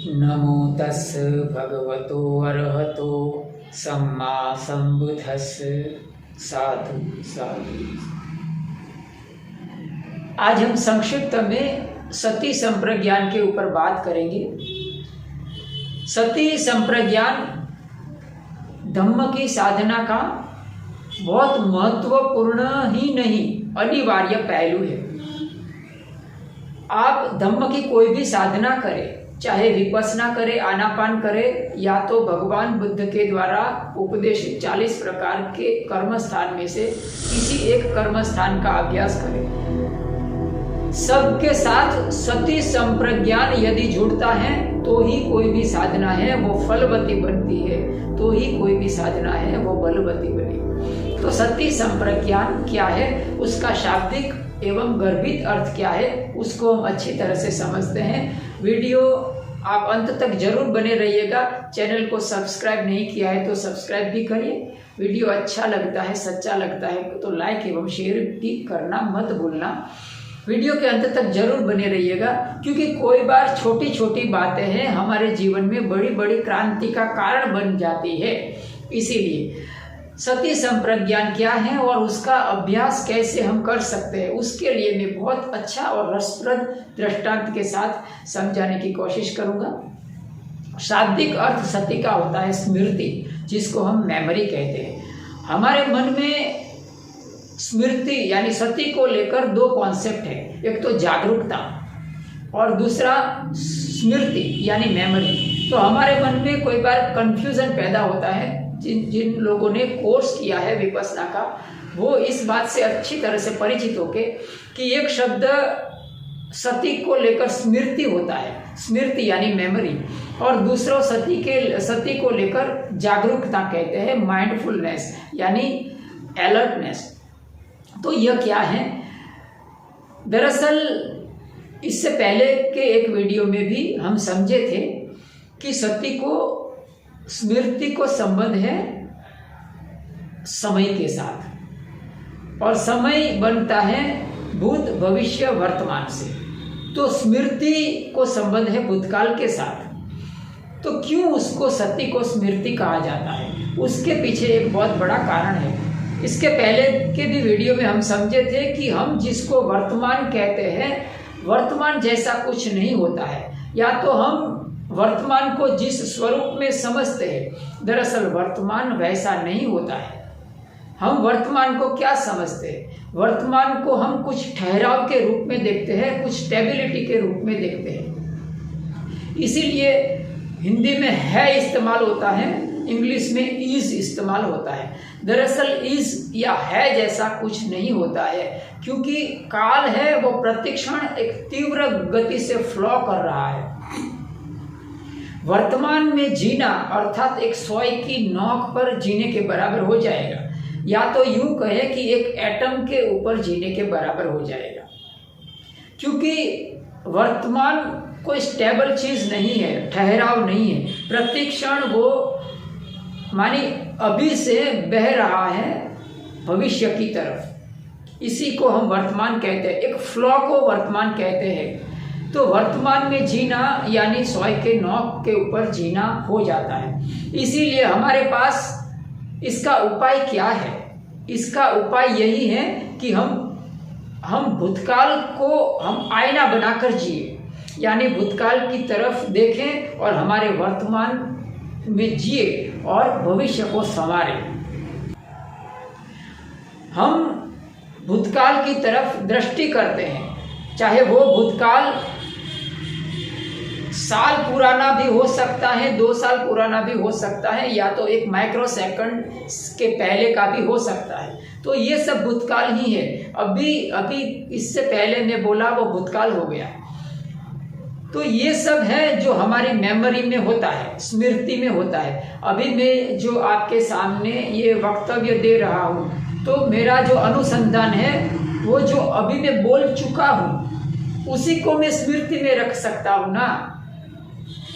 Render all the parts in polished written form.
नमो तस् भगवतो अरहतो सम्मा संबुद्धस्स। साधु साधु। आज हम संक्षिप्त में सती संप्रज्ञान के ऊपर बात करेंगे। सती संप्रज्ञान धम्म की साधना का बहुत महत्वपूर्ण ही नहीं अनिवार्य पहलू है। आप धम्म की कोई भी साधना करें, चाहे विपස්සना करे, आनापान करे, या तो भगवान बुद्ध के द्वारा उपदेशित 40 प्रकार के कर्म स्थान में से किसी एक कर्म स्थान का अभ्यास करें, सबके साथ सती संप्रज्ञान यदि जुड़ता है तो ही कोई भी साधना है वो फलवती बनती है, तो ही कोई भी साधना है वो बलवती बनेगी। तो सती संप्रज्ञान क्या है, उसका शाब्दिक एवं गर्भित अर्थ क्या है, उसको हम अच्छी तरह से समझते हैं। वीडियो आप अंत तक जरूर बने रहिएगा। चैनल को सब्सक्राइब नहीं किया है तो सब्सक्राइब भी करिए। वीडियो अच्छा लगता है, सच्चा लगता है तो लाइक एवं शेयर भी करना मत भूलना। वीडियो के अंत तक जरूर बने रहिएगा, क्योंकि कोई बार छोटी छोटी बातें हैं हमारे जीवन में बड़ी बड़ी क्रांति का कारण बन जाती है। इसीलिए सती संप्रज्ञान क्या है और उसका अभ्यास कैसे हम कर सकते हैं, उसके लिए मैं बहुत अच्छा और रसप्रद दृष्टांत के साथ समझाने की कोशिश करूंगा। शाब्दिक अर्थ सती का होता है स्मृति, जिसको हम मेमोरी कहते हैं। हमारे मन में स्मृति यानी सती को लेकर दो कॉन्सेप्ट है, एक तो जागरूकता और दूसरा स्मृति यानी मेमोरी। तो हमारे मन में कोई बार कंफ्यूजन पैदा होता है। जिन लोगों ने कोर्स किया है विपස්සना का, वो इस बात से अच्छी तरह से परिचित होके कि एक शब्द सती को लेकर स्मृति होता है, स्मृति यानी मेमोरी, और दूसरा सती को लेकर जागरूकता कहते हैं, माइंडफुलनेस यानी अलर्टनेस। तो यह क्या है, दरअसल इससे पहले के एक वीडियो में भी हम समझे थे कि सती को स्मृति को संबंध है समय के साथ, और समय बनता है भूत भविष्य वर्तमान से। तो स्मृति को संबंध है भूतकाल के साथ। तो क्यों उसको सती को स्मृति कहा जाता है, उसके पीछे एक बहुत बड़ा कारण है। इसके पहले के भी वीडियो में हम समझे थे कि हम जिसको वर्तमान कहते हैं, वर्तमान जैसा कुछ नहीं होता है। या तो हम वर्तमान को जिस स्वरूप में समझते हैं, दरअसल वर्तमान वैसा नहीं होता है। हम वर्तमान को क्या समझते हैं, वर्तमान को हम कुछ ठहराव के रूप में देखते हैं, कुछ स्टेबिलिटी के रूप में देखते हैं। इसीलिए हिंदी में है इस्तेमाल होता है, इंग्लिश में इज इस्तेमाल होता है। दरअसल इज या है जैसा कुछ नहीं होता है, क्योंकि काल है वो प्रतिक्षण एक तीव्र गति से फ्लो कर रहा है। वर्तमान में जीना अर्थात एक सोई की नोक पर जीने के बराबर हो जाएगा, या तो यूं कहे कि एक एटम के ऊपर जीने के बराबर हो जाएगा। क्योंकि वर्तमान कोई स्टेबल चीज नहीं है, ठहराव नहीं है। प्रतिक्षण वो मानी अभी से बह रहा है भविष्य की तरफ, इसी को हम वर्तमान कहते हैं। एक फ्लो को वर्तमान कहते हैं। तो वर्तमान में जीना यानी सोई के नोक के ऊपर जीना हो जाता है। इसीलिए हमारे पास इसका उपाय क्या है, इसका उपाय यही है कि हम भूतकाल को हम आईना बनाकर जिए, यानी भूतकाल की तरफ देखें और हमारे वर्तमान में जिए और भविष्य को संवारें। हम भूतकाल की तरफ दृष्टि करते हैं, चाहे वो भूतकाल साल पुराना भी हो सकता है, 2 साल पुराना भी हो सकता है, या तो एक माइक्रो सेकंड के पहले का भी हो सकता है। तो ये सब भूतकाल ही है। अभी इससे पहले मैं बोला वो भूतकाल हो गया। तो ये सब है जो हमारी मेमोरी में होता है, स्मृति में होता है। अभी मैं जो आपके सामने ये वक्तव्य दे रहा हूँ, तो मेरा जो अनुसंधान है वो जो अभी मैं बोल चुका हूँ उसी को मैं स्मृति में रख सकता हूँ ना।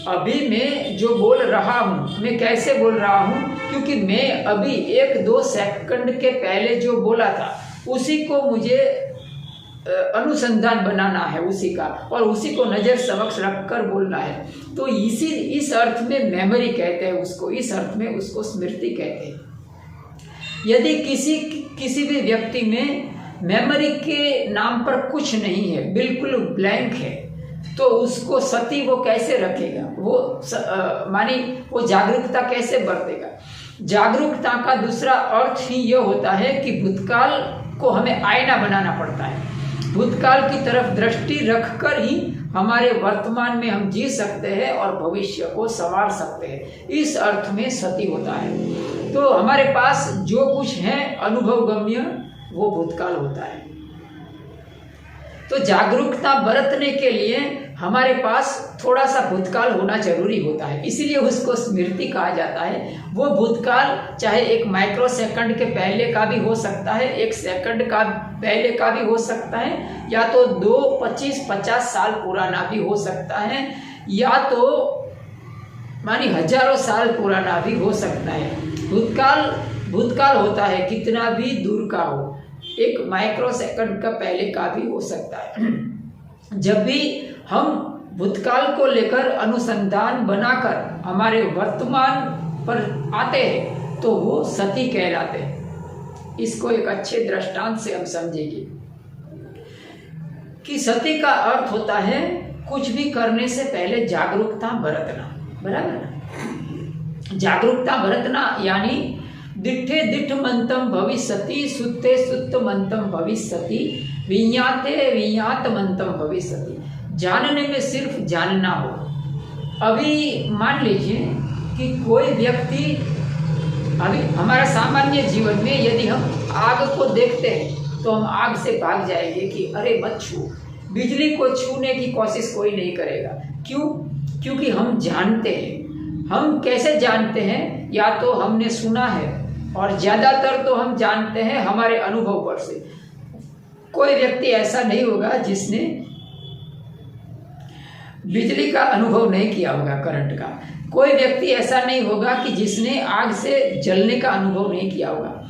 अभी मैं जो बोल रहा हूँ, मैं कैसे बोल रहा हूँ, क्योंकि मैं अभी 1-2 सेकंड के पहले जो बोला था उसी को मुझे अनुसंधान बनाना है उसी का, और उसी को नज़र समक्ष रखकर बोलना है। तो इस अर्थ में मेमोरी कहते हैं उसको, इस अर्थ में उसको स्मृति कहते हैं। यदि किसी भी व्यक्ति में मेमोरी के नाम पर कुछ नहीं है, बिल्कुल ब्लैंक है, तो उसको सती वो कैसे रखेगा, वो जागरूकता कैसे बरतेगा। जागरूकता का दूसरा अर्थ ही यह होता है कि भूतकाल को हमें आईना बनाना पड़ता है। भूतकाल की तरफ दृष्टि रखकर ही हमारे वर्तमान में हम जी सकते हैं और भविष्य को संवार सकते हैं। इस अर्थ में सती होता है। तो हमारे पास जो कुछ है अनुभव गम्य, वो भूतकाल होता है। तो जागरूकता बरतने के लिए हमारे पास थोड़ा सा भूतकाल होना जरूरी होता है, इसीलिए उसको स्मृति कहा जाता है। वो भूतकाल चाहे 1 माइक्रो सेकंड के पहले का भी हो सकता है, 1 सेकंड का पहले का भी हो सकता है, या तो 2, 25, 50 साल पुराना भी हो सकता है, या तो मानी हजारों साल पुराना भी हो सकता है। भूतकाल होता है कितना भी दूर का हो, 1 माइक्रो सेकंड का पहले का भी हो सकता है। जब भी हम भूतकाल को लेकर अनुसंधान बनाकर हमारे वर्तमान पर आते हैं तो वो सती कहलाते हैं। इसको एक अच्छे दृष्टांत से हम समझेंगे कि सती का अर्थ होता है कुछ भी करने से पहले जागरूकता बरतना, बराबर ना। जागरूकता बरतना यानी दिठे दिठ मंतम भविष्यति, सुत्ते सुत्त मंतम भविष्यति, विज्ञाते विज्ञात मंतम भविष्यति। जानने में सिर्फ जानना हो। अभी मान लीजिए कि कोई व्यक्ति, अभी हमारा सामान्य जीवन में यदि हम आग को देखते हैं तो हम आग से भाग जाएंगे कि अरे मत छू। बिजली को छूने की कोशिश कोई नहीं करेगा। क्यों? क्योंकि हम जानते हैं। हम कैसे जानते हैं? या तो हमने सुना है, और ज़्यादातर तो हम जानते हैं हमारे अनुभव पर से। कोई व्यक्ति ऐसा नहीं होगा जिसने बिजली का अनुभव नहीं किया होगा, करंट का। कोई व्यक्ति ऐसा नहीं होगा कि जिसने आग से जलने का अनुभव नहीं किया होगा।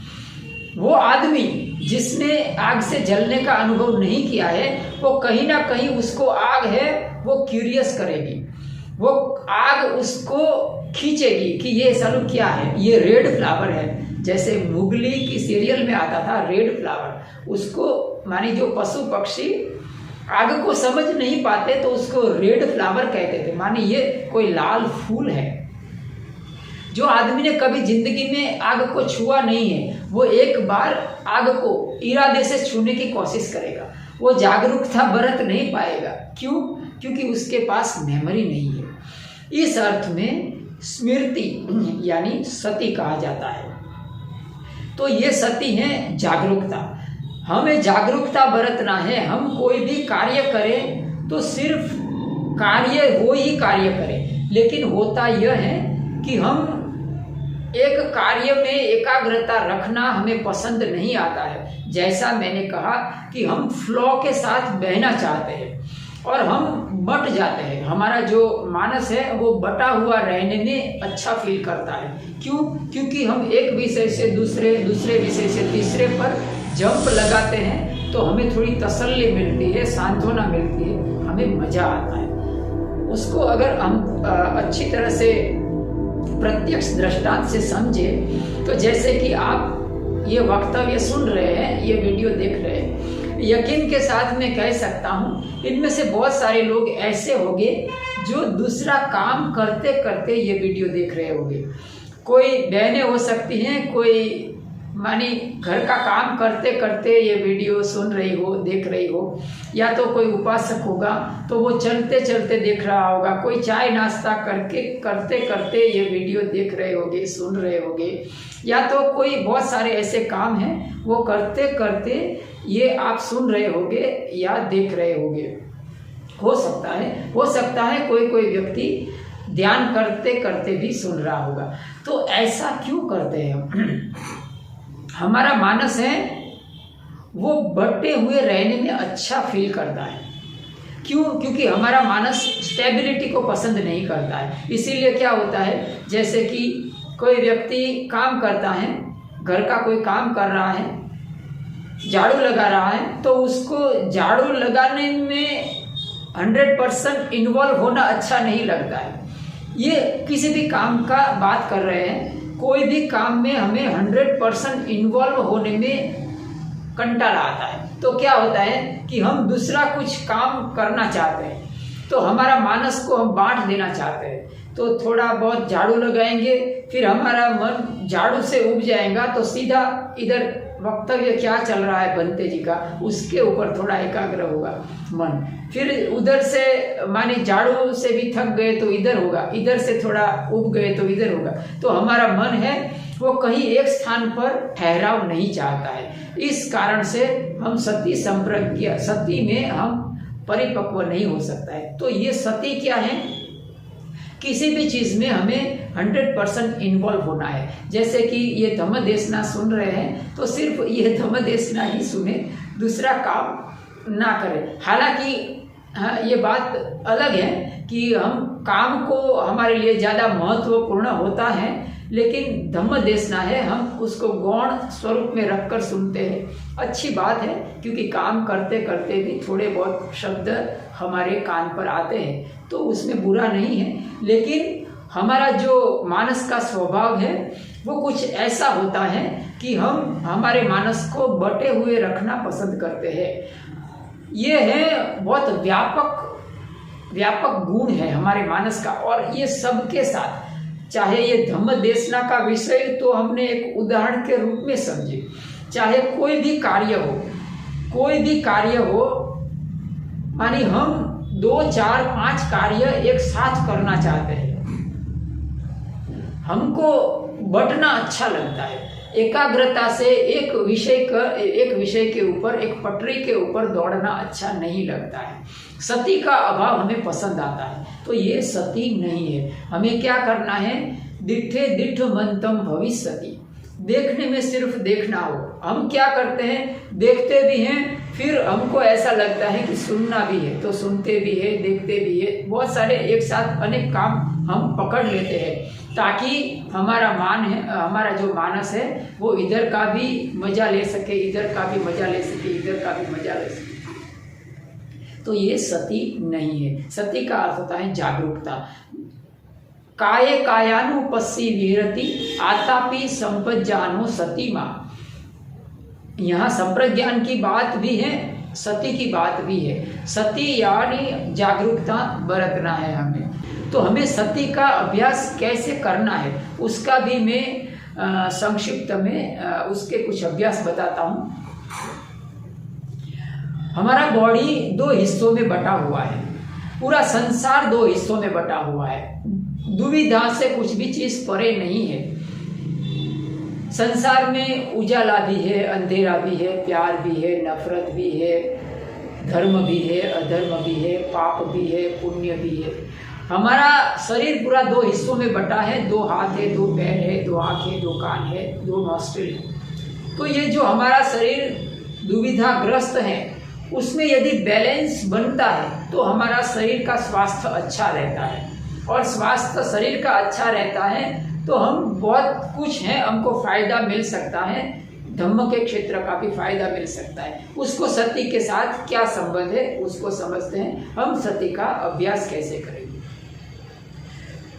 वो आदमी जिसने आग से जलने का अनुभव नहीं किया है, वो कहीं ना कहीं उसको आग है वो क्यूरियस करेगी, वो आग उसको खींचेगी कि ये सालू क्या है, ये रेड फ्लावर है। जैसे मुगली की सीरियल में आता था रेड फ्लावर, उसको मानी जो पशु पक्षी आग को समझ नहीं पाते तो उसको रेड फ्लावर कहते थे, माने ये कोई लाल फूल है। जो आदमी ने कभी जिंदगी में आग को छुआ नहीं है, वो एक बार आग को इरादे से छूने की कोशिश करेगा, वो जागरूकता बरत नहीं पाएगा। क्यों? क्योंकि उसके पास मेमोरी नहीं है। इस अर्थ में स्मृति यानी सती कहा जाता है। तो ये सती है जागरूकता। हमें जागरूकता बरतना है। हम कोई भी कार्य करें तो सिर्फ वो ही कार्य करें, लेकिन होता यह है कि हम एक कार्य में एकाग्रता रखना हमें पसंद नहीं आता है। जैसा मैंने कहा कि हम फ्लो के साथ बहना चाहते हैं और हम बट जाते हैं। हमारा जो मानस है वो बटा हुआ रहने में अच्छा फील करता है। क्यों? क्योंकि हम एक विषय से दूसरे विषय से तीसरे पर जंप लगाते हैं तो हमें थोड़ी तसल्ली मिलती है, सांत्वना मिलती है, हमें मजा आता है। उसको अगर हम अच्छी तरह से प्रत्यक्ष दृष्टांत से समझे तो जैसे कि आप ये वक्तव्य सुन रहे हैं, ये वीडियो देख रहे हैं, यकीन के साथ मैं कह सकता हूँ इनमें से बहुत सारे लोग ऐसे होंगे जो दूसरा काम करते करते ये वीडियो देख रहे होंगे। कोई बहनें हो सकती हैं, कोई मानी घर का काम करते करते ये वीडियो सुन रही हो, देख रही हो, या तो कोई उपासक होगा तो वो चलते चलते देख रहा होगा, कोई चाय नाश्ता करके करते करते ये वीडियो देख रहे होंगे, सुन रहे होंगे, या तो कोई बहुत सारे ऐसे काम हैं वो करते करते ये आप सुन रहे होंगे या देख रहे होंगे। हो सकता है कोई व्यक्ति ध्यान करते करते भी सुन रहा होगा। तो ऐसा क्यों करते हैं हम? हमारा मानस है वो बटे हुए रहने में अच्छा फील करता है। क्यों? क्योंकि हमारा मानस स्टेबिलिटी को पसंद नहीं करता है। इसीलिए क्या होता है, जैसे कि कोई व्यक्ति काम करता है, घर का कोई काम कर रहा है, झाड़ू लगा रहा है तो उसको झाड़ू लगाने में 100% इन्वॉल्व होना अच्छा नहीं लगता है। ये किसी भी काम का बात कर रहे हैं, कोई भी काम में हमें 100% इन्वॉल्व होने में कंटाला आता है। तो क्या होता है कि हम दूसरा कुछ काम करना चाहते हैं, तो हमारा मानस को हम बांट देना चाहते हैं, तो थोड़ा बहुत झाड़ू लगाएंगे, फिर हमारा मन झाड़ू से उब जाएगा, तो सीधा इधर वक्तव्य क्या चल रहा है बनते जी का, उसके ऊपर थोड़ा एकाग्र होगा मन। फिर उधर से माने झाड़ू से भी थक गए तो इधर होगा, इधर से थोड़ा उब गए तो इधर होगा। तो हमारा मन है वो कहीं एक स्थान पर ठहराव नहीं चाहता है। इस कारण से हम सती संप्रज्ञा, सती में हम परिपक्व नहीं हो सकता है। तो ये सती क्या है, किसी भी चीज में हमें 100% इन्वॉल्व होना है। जैसे कि ये धम्म देशना सुन रहे हैं तो सिर्फ ये धम्म देशना ही सुने, दूसरा काम ना करें। हालांकि ये बात अलग है कि हम काम को हमारे लिए ज़्यादा महत्वपूर्ण होता है, लेकिन धम्म देशना है हम उसको गौण स्वरूप में रखकर सुनते हैं। अच्छी बात है, क्योंकि काम करते करते भी थोड़े बहुत शब्द हमारे कान पर आते हैं, तो उसमें बुरा नहीं है। लेकिन हमारा जो मानस का स्वभाव है वो कुछ ऐसा होता है कि हम हमारे मानस को बटे हुए रखना पसंद करते हैं। ये है बहुत व्यापक गुण है हमारे मानस का, और ये सबके साथ, चाहे ये धम्म देशना का विषय तो हमने एक उदाहरण के रूप में समझे, चाहे कोई भी कार्य हो, मानी हम 2, 4, 5 कार्य एक साथ करना चाहते हैं, हमको बंटना अच्छा लगता है। एकाग्रता से एक विषय के ऊपर, एक पटरी के ऊपर दौड़ना अच्छा नहीं लगता है। सती का अभाव हमें पसंद आता है, तो ये सती नहीं है। हमें क्या करना है, दिठे दिठ मंतम भविष्यति, देखने में सिर्फ देखना हो। हम क्या करते हैं, देखते भी हैं, फिर हमको ऐसा लगता है कि सुनना भी है, तो सुनते भी है, देखते भी है, बहुत सारे एक साथ अनेक काम हम पकड़ लेते हैं, ताकि हमारा जो मानस है वो इधर का भी मजा ले सके, इधर का भी मजा ले सके, इधर का भी मजा ले सके। तो ये सती नहीं है। सती का अर्थ होता है जागरूकता। काये कायानुपस्सी विहरति आतापि संप्रज्ञानो सती माँ। यहाँ संप्रज्ञान की बात भी है, सती की बात भी है। सती यानी जागरूकता बरतना है हमें। तो हमें सती का अभ्यास कैसे करना है उसका भी मैं संक्षिप्त में उसके कुछ अभ्यास बताता हूँ। हमारा बॉडी 2 हिस्सों में बटा हुआ है, पूरा संसार 2 हिस्सों में बटा हुआ है। दुविधा से कुछ भी चीज परे नहीं है। संसार में उजाला भी है, अंधेरा भी है, प्यार भी है, नफरत भी है, धर्म भी है, अधर्म भी है, पाप भी है, पुण्य भी है। हमारा शरीर पूरा 2 हिस्सों में बटा है। 2 हाथ है, 2 पैर है, 2 आंखें, 2 कान है, 2 नॉस्ट्रिल है। तो ये जो हमारा शरीर दुविधाग्रस्त है, उसमें यदि बैलेंस बनता है तो हमारा शरीर का स्वास्थ्य अच्छा रहता है, और स्वास्थ्य शरीर का अच्छा रहता है तो हम बहुत कुछ है, हमको फायदा मिल सकता है, धम्म के क्षेत्र का भी फायदा मिल सकता है। उसको सती के साथ क्या संबंध है उसको समझते हैं। हम सती का अभ्यास कैसे करेंगे।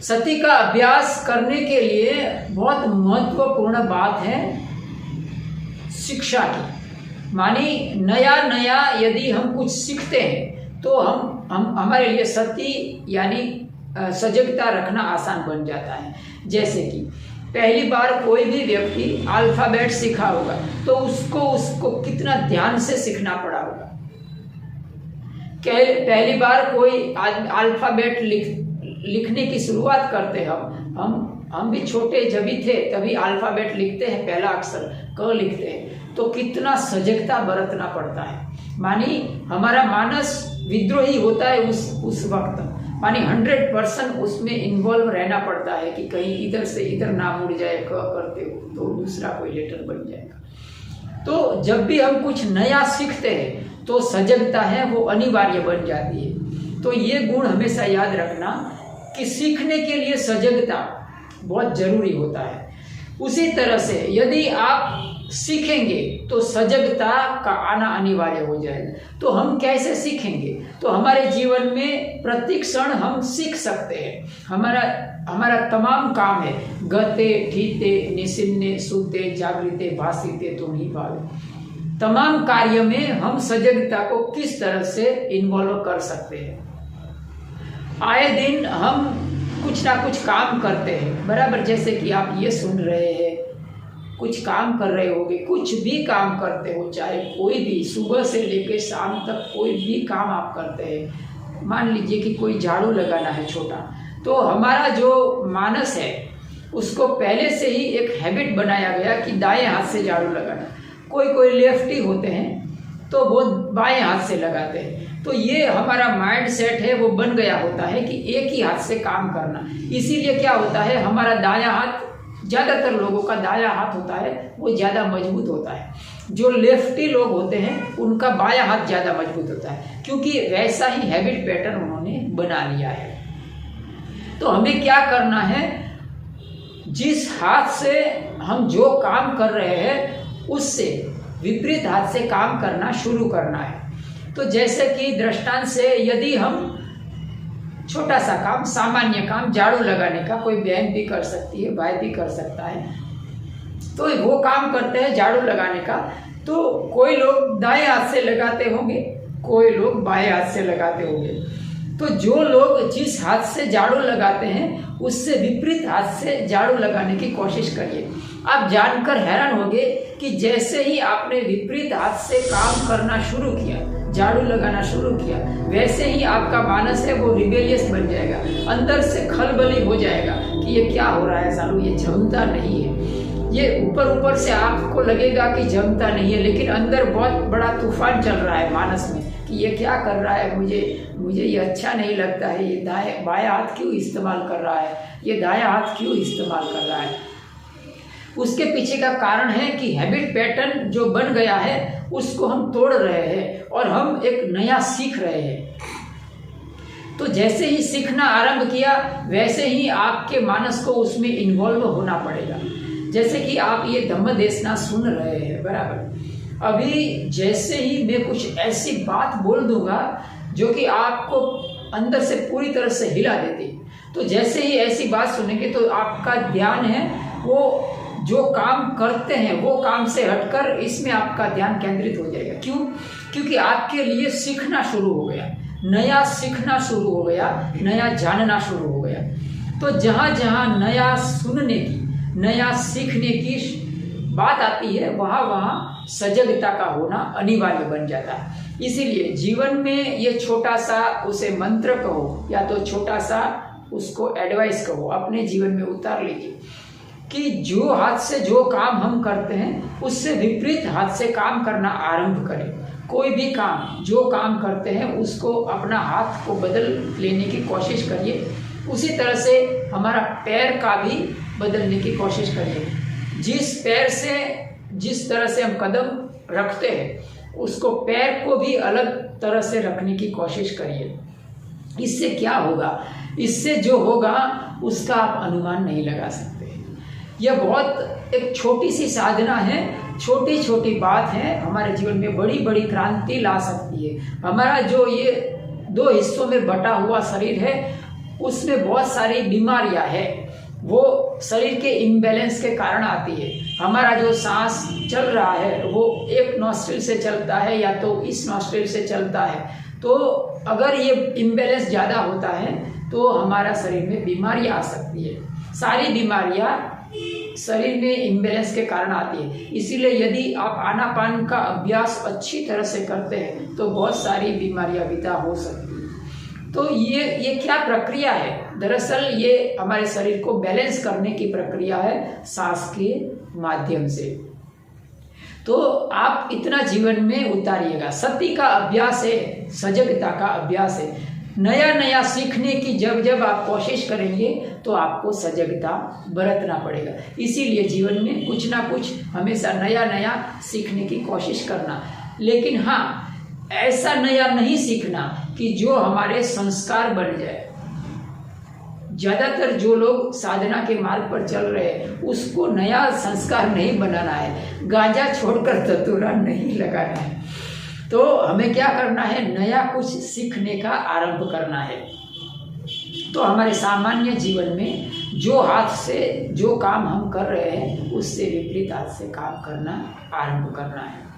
सती का अभ्यास करने के लिए बहुत महत्वपूर्ण बात है शिक्षा की। मानी नया यदि हम कुछ सीखते हैं तो हम हमारे लिए सती यानी सजगता रखना आसान बन जाता है। जैसे कि पहली बार कोई भी व्यक्ति अल्फाबेट सीखा होगा तो उसको कितना ध्यान से सीखना पड़ा होगा। पहली बार कोई अल्फाबेट लिखने की शुरुआत करते हम भी छोटे जब भी थे तभी अल्फाबेट लिखते हैं, पहला अक्षर क लिखते हैं, तो कितना सजगता बरतना पड़ता है। मानी हमारा मानस विद्रोही होता है उस वक्त, मानी 100% उसमें इन्वॉल्व रहना पड़ता है कि कहीं इधर से इधर ना मुड़ जाए, क करते हो तो दूसरा कोई लेटर बन जाएगा। तो जब भी हम कुछ नया सीखते हैं तो सजगता है वो अनिवार्य बन जाती है। तो ये गुण हमेशा याद रखना कि सीखने के लिए सजगता बहुत जरूरी होता है। उसी तरह से यदि आप सीखेंगे तो सजगता का आना अनिवार्य हो जाएगा। तो हम कैसे सीखेंगे? तो हमारे जीवन में प्रत्येक क्षण हम सीख सकते हैं। हमारा तमाम काम है, गते ठीते निसिन्ने सूते जागृते भासिते तुम ही भावे। तमाम कार्य में हम सजगता को किस तरह से इन्वॉल्व कर सकते हैं। आए दिन हम कुछ ना कुछ काम करते हैं, बराबर। जैसे कि आप ये सुन रहे हैं, कुछ काम कर रहे होगे, कुछ भी काम करते हो, चाहे कोई भी, सुबह से लेकर शाम तक कोई भी काम आप करते हैं। मान लीजिए कि कोई झाड़ू लगाना है छोटा, तो हमारा जो मानस है उसको पहले से ही एक हैबिट बनाया गया कि दाएं हाथ से झाड़ू लगाना। कोई लेफ्टी होते हैं तो वो बाएं हाथ से लगाते हैं। तो ये हमारा माइंड सेट है, वो बन गया होता है कि एक ही हाथ से काम करना। इसीलिए क्या होता है, हमारा दायां हाथ, ज़्यादातर लोगों का दायां हाथ होता है वो ज़्यादा मजबूत होता है। जो लेफ्टी लोग होते हैं उनका बायां हाथ ज़्यादा मजबूत होता है, क्योंकि वैसा ही हैबिट पैटर्न उन्होंने बना लिया है। तो हमें क्या करना है, जिस हाथ से हम जो काम कर रहे हैं उससे विपरीत हाथ से काम करना शुरू करना है। तो जैसे कि दृष्टांत से, यदि हम छोटा सा काम, सामान्य काम, झाड़ू लगाने का, कोई बहन भी कर सकती है, भाई भी कर सकता है, तो वो काम करते हैं झाड़ू लगाने का, तो कोई लोग दाएं हाथ से लगाते होंगे, कोई लोग बाएं हाथ से लगाते होंगे। तो जो लोग जिस हाथ से झाड़ू लगाते हैं उससे विपरीत हाथ से झाड़ू लगाने की कोशिश करिए। आप जानकर हैरान होंगे कि जैसे ही आपने विपरीत हाथ से काम करना शुरू किया, झाड़ू लगाना शुरू किया, वैसे ही आपका मानस है वो रिबेलियस बन जाएगा, अंदर से खलबली हो जाएगा कि ये क्या हो रहा है, सालू ये जमता नहीं है। ये ऊपर से आपको लगेगा कि जमता नहीं है, लेकिन अंदर बहुत बड़ा तूफान चल रहा है मानस में कि ये क्या कर रहा है, मुझे ये अच्छा नहीं लगता है, ये बायां हाथ क्यों इस्तेमाल कर रहा है, ये दायां हाथ क्यों इस्तेमाल कर रहा है। उसके पीछे का कारण है कि हैबिट पैटर्न जो बन गया है उसको हम तोड़ रहे हैं और हम एक नया सीख रहे हैं। तो जैसे ही सीखना आरंभ किया वैसे ही आपके मानस को उसमें इन्वॉल्व होना पड़ेगा। जैसे कि आप ये धम्म देशना सुन रहे हैं, बराबर। अभी जैसे ही मैं कुछ ऐसी बात बोल दूंगा जो कि आपको अंदर से पूरी तरह से हिला देती, तो जैसे ही ऐसी बात सुनेंगे तो आपका ध्यान है वो जो काम करते हैं वो काम से हटकर इसमें आपका ध्यान केंद्रित हो जाएगा। क्यों? क्योंकि आपके लिए सीखना शुरू हो गया, नया सीखना शुरू हो गया, नया जानना शुरू हो गया। तो जहाँ जहाँ नया सुनने की, नया सीखने की बात आती है, वहाँ वहाँ सजगता का होना अनिवार्य बन जाता है। इसीलिए जीवन में ये छोटा सा, उसे मंत्र कहो या तो छोटा सा उसको एडवाइस कहो, अपने जीवन में उतार लीजिए कि जो हाथ से जो काम हम करते हैं उससे विपरीत हाथ से काम करना आरंभ करें। कोई भी काम, जो काम करते हैं उसको अपना हाथ को बदल लेने की कोशिश करिए। उसी तरह से हमारा पैर का भी बदलने की कोशिश करिए। जिस पैर से, जिस तरह से हम कदम रखते हैं उसको, पैर को भी अलग तरह से रखने की कोशिश करिए। इससे क्या होगा, इससे जो होगा उसका आप अनुमान नहीं लगा सकते। यह बहुत एक छोटी सी साधना है, छोटी छोटी बात है, हमारे जीवन में बड़ी बड़ी क्रांति ला सकती है। हमारा जो ये 2 हिस्सों में बटा हुआ शरीर है उसमें बहुत सारी बीमारियां हैं, वो शरीर के इम्बैलेंस के कारण आती है। हमारा जो सांस चल रहा है वो एक नॉस्ट्रिल से चलता है या तो इस नॉस्ट्रिल से चलता है, तो अगर ये इम्बैलेंस ज़्यादा होता है तो हमारा शरीर में बीमारियां आ सकती है। सारी बीमारियां शरीर में इम्बैलेंस के कारण आती है। इसीलिए यदि आप आनापान का अभ्यास अच्छी तरह से करते हैं तो बहुत सारी बीमारियां विदा हो सकती हैं। तो ये क्या प्रक्रिया है? दरअसल ये हमारे शरीर को बैलेंस करने की प्रक्रिया है सांस के माध्यम से। तो आप इतना जीवन में उतारिएगा। सती का अभ्यास है, सजगता का अभ्यास है। नया नया सीखने की जब आप कोशिश करेंगे तो आपको सजगता बरतना पड़ेगा। इसीलिए जीवन में कुछ ना कुछ हमेशा नया नया सीखने की कोशिश करना। लेकिन हाँ, ऐसा नया नहीं सीखना कि जो हमारे संस्कार बन जाए, ज़्यादातर जो लोग साधना के मार्ग पर चल रहे हैं उसको नया संस्कार नहीं बनाना है, गांजा छोड़कर धतूरा नहीं लगाना है। तो हमें क्या करना है, नया कुछ सीखने का आरंभ करना है। तो हमारे सामान्य जीवन में जो हाथ से जो काम हम कर रहे हैं उससे विपरीत हाथ से काम करना आरंभ करना है।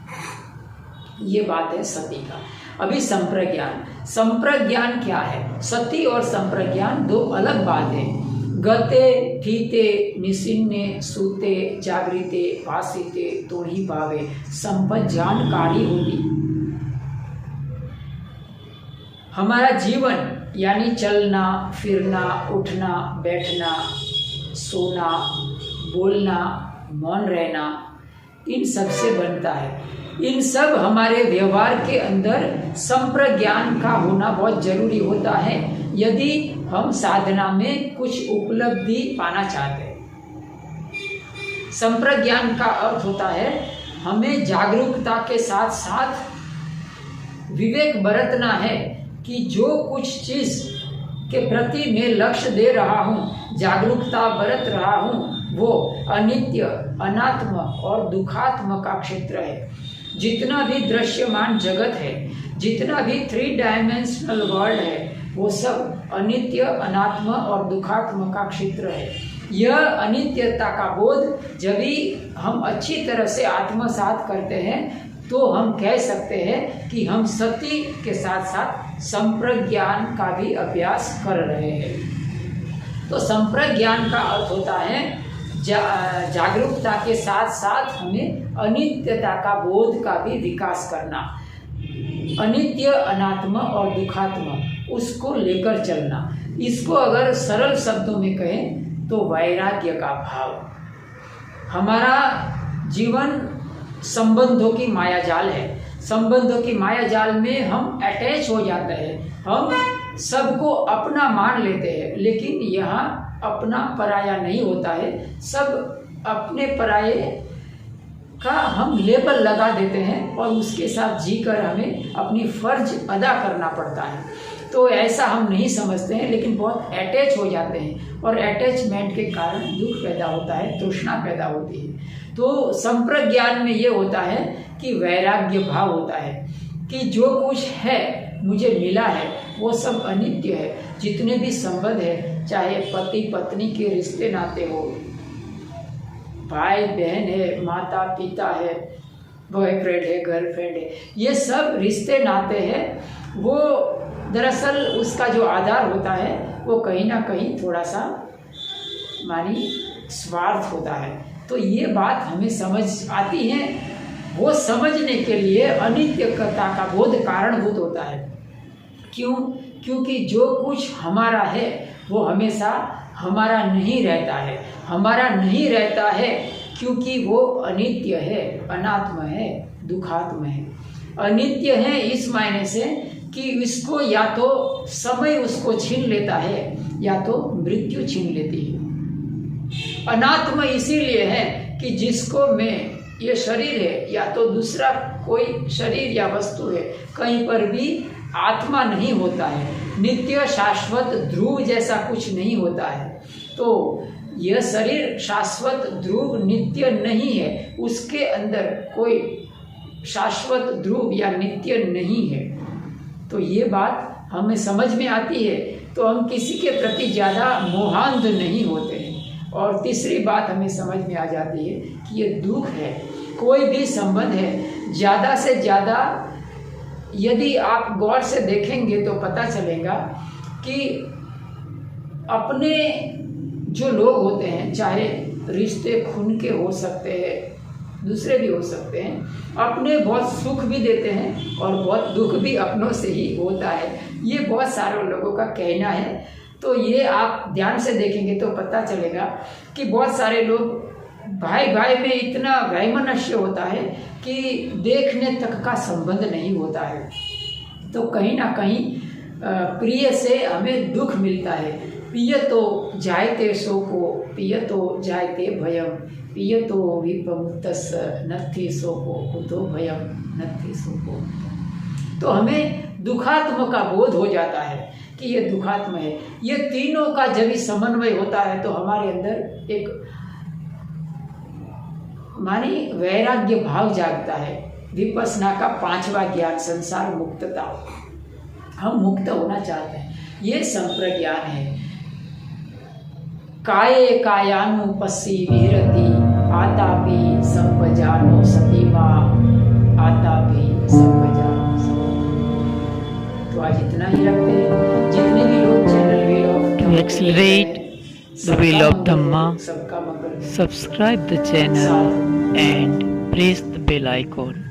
ये बात है सती का। अभी संप्रज्ञान। संप्रज्ञान क्या है? सती और संप्रज्ञान दो अलग बात है। गते थीते निसिन्ने सूते जागृते भासिते तो ही पावे संप्रज्ञानकारी होती। हमारा जीवन यानी चलना फिरना, उठना बैठना, सोना, बोलना, मौन रहना, इन सब से बनता है। इन सब हमारे व्यवहार के अंदर संप्रज्ञान का होना बहुत जरूरी होता है यदि हम साधना में कुछ उपलब्धि पाना चाहते हैं। संप्रज्ञान का अर्थ होता है हमें जागरूकता के साथ साथ विवेक बरतना है कि जो कुछ चीज के प्रति मैं लक्ष्य दे रहा हूँ, जागरूकता बरत रहा हूँ, वो अनित्य, अनात्म और दुखात्म का क्षेत्र है। जितना भी दृश्यमान जगत है, जितना भी 3 डायमेंशनल वर्ल्ड है, वो सब अनित्य, अनात्म और दुखात्म का क्षेत्र है। यह अनित्यता का बोध जब भी हम अच्छी तरह से आत्मसात करते हैं तो हम कह सकते हैं कि हम सती के साथ साथ संप्रज्ञान का भी अभ्यास कर रहे हैं। तो संप्रज्ञान का अर्थ होता है जागरूकता के साथ साथ हमें अनित्यता का बोध का भी विकास करना, अनित्य, अनात्म और दुखात्म उसको लेकर चलना। इसको अगर सरल शब्दों में कहें तो वैराग्य का भाव। हमारा जीवन संबंधों की मायाजाल है। संबंधों की मायाजाल में हम अटैच हो जाते हैं, हम सबको अपना मान लेते हैं, लेकिन यहाँ अपना पराया नहीं होता है। सब अपने पराये का हम लेबल लगा देते हैं और उसके साथ जीकर हमें अपनी फर्ज अदा करना पड़ता है। तो ऐसा हम नहीं समझते हैं, लेकिन बहुत अटैच हो जाते हैं और अटैचमेंट के कारण दुख पैदा होता है, तृष्णा पैदा होती है। तो संप्रज्ञान में ये होता है कि वैराग्य भाव होता है कि जो कुछ है मुझे मिला है वो सब अनित्य है। जितने भी संबंध है, चाहे पति पत्नी के रिश्ते नाते हो, भाई बहन है, माता पिता है, बॉयफ्रेंड है, गर्लफ्रेंड है, ये सब रिश्ते नाते हैं, वो दरअसल उसका जो आधार होता है वो कहीं ना कहीं थोड़ा सा मानी स्वार्थ होता है। तो ये बात हमें समझ आती है। वो समझने के लिए अनित्यता का बोध कारणभूत होता है। क्यों? क्योंकि जो कुछ हमारा है वो हमेशा हमारा नहीं रहता है। हमारा नहीं रहता है क्योंकि वो अनित्य है, अनात्म है, दुखात्म है। अनित्य है इस मायने से कि इसको या तो समय उसको छीन लेता है या तो मृत्यु छीन लेती है। अनात्म इसीलिए है कि जिसको मैं ये शरीर है या तो दूसरा कोई शरीर या वस्तु है, कहीं पर भी आत्मा नहीं होता है। नित्य शाश्वत ध्रुव जैसा कुछ नहीं होता है। तो यह शरीर शाश्वत ध्रुव नित्य नहीं है, उसके अंदर कोई शाश्वत ध्रुव या नित्य नहीं है। तो ये बात हमें समझ में आती है तो हम किसी के प्रति ज़्यादा मोहांध नहीं होते हैं। और तीसरी बात हमें समझ में आ जाती है कि ये दुख है। कोई भी संबंध है, ज़्यादा से ज़्यादा यदि आप गौर से देखेंगे तो पता चलेगा कि अपने जो लोग होते हैं, चाहे रिश्ते खून के हो सकते हैं, दूसरे भी हो सकते हैं, अपने बहुत सुख भी देते हैं और बहुत दुख भी अपनों से ही होता है। ये बहुत सारे लोगों का कहना है। तो ये आप ध्यान से देखेंगे तो पता चलेगा कि बहुत सारे लोग भाई भाई में इतना वैमनस्य होता है कि देखने तक का संबंध नहीं होता है। तो कहीं ना कहीं प्रिय से हमें दुख मिलता है। पियतो जायते शोको पियतो जायते भयम पियतो विपमुक्तस् नत्थि शोको कुतो भयम नत्थि शोको। तो हमें दुखात्म का बोध हो जाता है कि ये दुखात्म है। ये तीनों का जब भी समन्वय होता है तो हमारे अंदर एक मानी वैराग्य भाव जागता है। विपස්සना का 5वां ज्ञान संसार मुक्तता, हम मुक्त होना चाहते हैं, ये संप्रज्ञान है। काये कायानुपस्सी विहरति आतापि संपजानो सतीमा आतापि संपजानो सती। तो आज इतना ही रखते हैं। जितने भी लोग channel wheel of accelerate the wheel of Dhamma, सबका मंगल। subscribe the channel and press the bell icon.